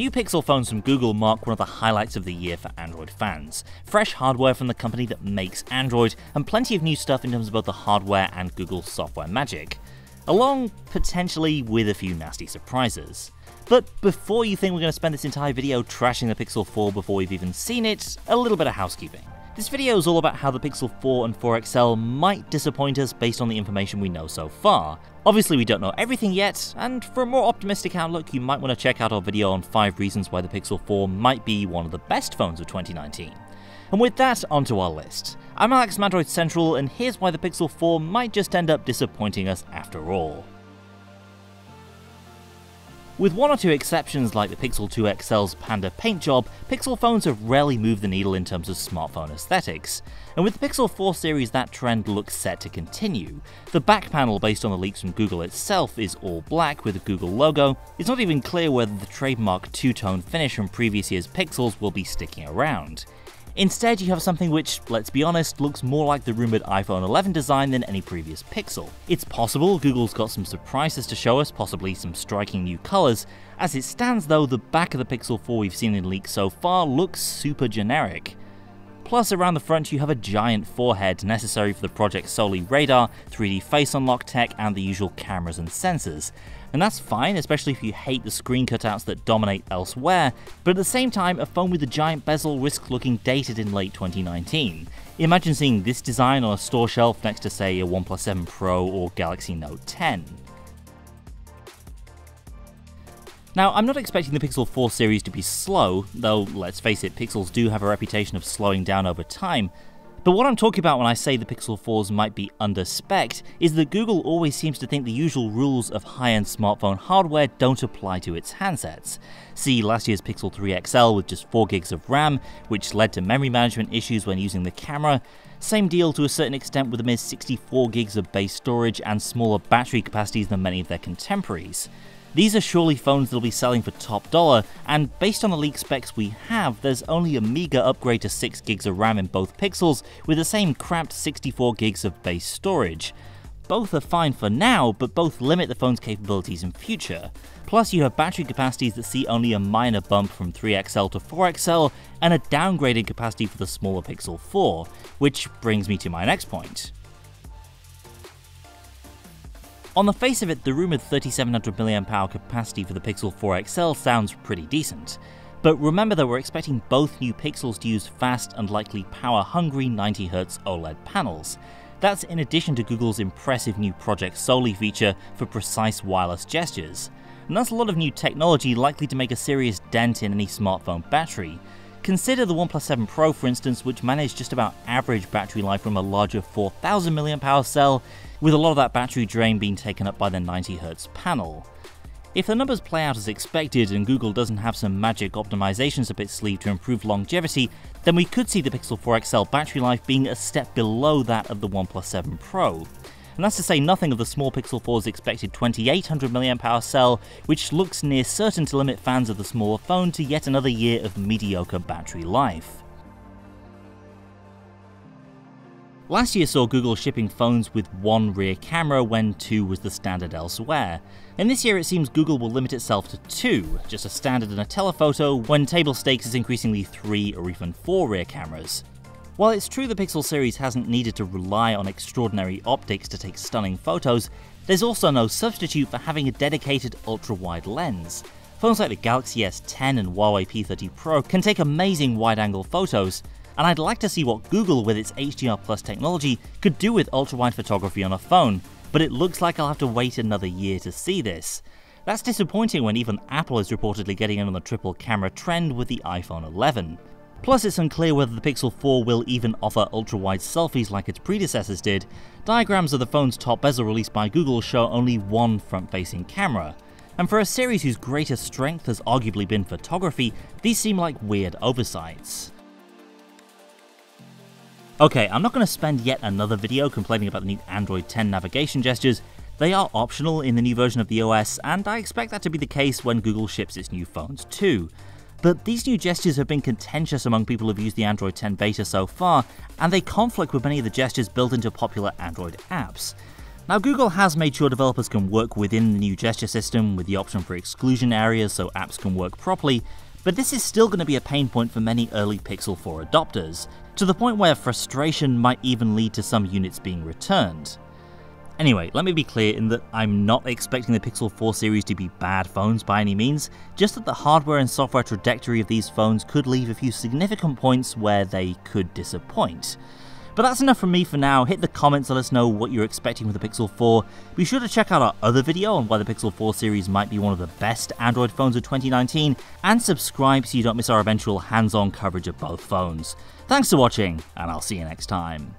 New Pixel phones from Google mark one of the highlights of the year for Android fans. Fresh hardware from the company that makes Android, and plenty of new stuff in terms of both the hardware and Google's software magic. Along, potentially, with a few nasty surprises. But before you think we're going to spend this entire video trashing the Pixel 4 before we've even seen it, a little bit of housekeeping. This video is all about how the Pixel 4 and 4 XL might disappoint us based on the information we know so far. Obviously we don't know everything yet, and for a more optimistic outlook you might want to check out our video on 5 reasons why the Pixel 4 might be one of the best phones of 2019. And with that, onto our list. I'm Alex from Android Central, and here's why the Pixel 4 might just end up disappointing us after all. With one or two exceptions like the Pixel 2 XL's Panda paint job, Pixel phones have rarely moved the needle in terms of smartphone aesthetics. And with the Pixel 4 series that trend looks set to continue. The back panel based on the leaks from Google itself is all black with the Google logo. It's not even clear whether the trademark two-tone finish from previous year's Pixels will be sticking around. Instead, you have something which, let's be honest, looks more like the rumoured iPhone 11 design than any previous Pixel. It's possible Google's got some surprises to show us, possibly some striking new colours. As it stands though, the back of the Pixel 4 we've seen in leaks so far looks super generic. Plus, around the front you have a giant forehead necessary for the Project Soli radar, 3D face unlock tech, and the usual cameras and sensors. And that's fine, especially if you hate the screen cutouts that dominate elsewhere, but at the same time, a phone with a giant bezel risks looking dated in late 2019. Imagine seeing this design on a store shelf next to, say, a OnePlus 7 Pro or Galaxy Note 10. Now, I'm not expecting the Pixel 4 series to be slow, though let's face it, Pixels do have a reputation of slowing down over time. But what I'm talking about when I say the Pixel 4s might be under-spec'd is that Google always seems to think the usual rules of high-end smartphone hardware don't apply to its handsets. See last year's Pixel 3 XL with just 4GB of RAM, which led to memory management issues when using the camera. Same deal to a certain extent with the mere 64GB of base storage and smaller battery capacities than many of their contemporaries. These are surely phones that'll be selling for top dollar, and based on the leaked specs we have, there's only a meager upgrade to 6GB of RAM in both Pixels with the same cramped 64GB of base storage. Both are fine for now, but both limit the phone's capabilities in future. Plus you have battery capacities that see only a minor bump from 3XL to 4XL, and a downgraded capacity for the smaller Pixel 4, which brings me to my next point. On the face of it, the rumoured 3700 mAh capacity for the Pixel 4 XL sounds pretty decent. But remember that we're expecting both new Pixels to use fast and likely power-hungry 90Hz OLED panels. That's in addition to Google's impressive new Project Soli feature for precise wireless gestures. And that's a lot of new technology likely to make a serious dent in any smartphone battery. Consider the OnePlus 7 Pro for instance, which managed just about average battery life from a larger 4000 mAh cell, with a lot of that battery drain being taken up by the 90Hz panel. If the numbers play out as expected and Google doesn't have some magic optimizations up its sleeve to improve longevity, then we could see the Pixel 4 XL battery life being a step below that of the OnePlus 7 Pro. And that's to say nothing of the small Pixel 4's expected 2800 mAh cell, which looks near certain to limit fans of the smaller phone to yet another year of mediocre battery life. Last year saw Google shipping phones with one rear camera when 2 was the standard elsewhere, and this year it seems Google will limit itself to 2, just a standard and a telephoto, when table stakes is increasingly 3 or even 4 rear cameras. While it's true the Pixel series hasn't needed to rely on extraordinary optics to take stunning photos, there's also no substitute for having a dedicated ultra-wide lens. Phones like the Galaxy S10 and Huawei P30 Pro can take amazing wide-angle photos, and I'd like to see what Google with its HDR+ technology could do with ultra-wide photography on a phone, but it looks like I'll have to wait another year to see this. That's disappointing when even Apple is reportedly getting in on the triple camera trend with the iPhone 11. Plus it's unclear whether the Pixel 4 will even offer ultra-wide selfies like its predecessors did. Diagrams of the phone's top bezel released by Google show only one front-facing camera. And for a series whose greatest strength has arguably been photography, these seem like weird oversights. Okay, I'm not going to spend yet another video complaining about the new Android 10 navigation gestures. They are optional in the new version of the OS, and I expect that to be the case when Google ships its new phones too. But these new gestures have been contentious among people who've used the Android 10 beta so far, and they conflict with many of the gestures built into popular Android apps. Now, Google has made sure developers can work within the new gesture system with the option for exclusion areas so apps can work properly, but this is still going to be a pain point for many early Pixel 4 adopters, to the point where frustration might even lead to some units being returned. Anyway, let me be clear in that I'm not expecting the Pixel 4 series to be bad phones by any means, just that the hardware and software trajectory of these phones could leave a few significant points where they could disappoint. But that's enough from me for now. Hit the comments, let us know what you're expecting with the Pixel 4. Be sure to check out our other video on why the Pixel 4 series might be one of the best Android phones of 2019, and subscribe so you don't miss our eventual hands-on coverage of both phones. Thanks for watching, and I'll see you next time.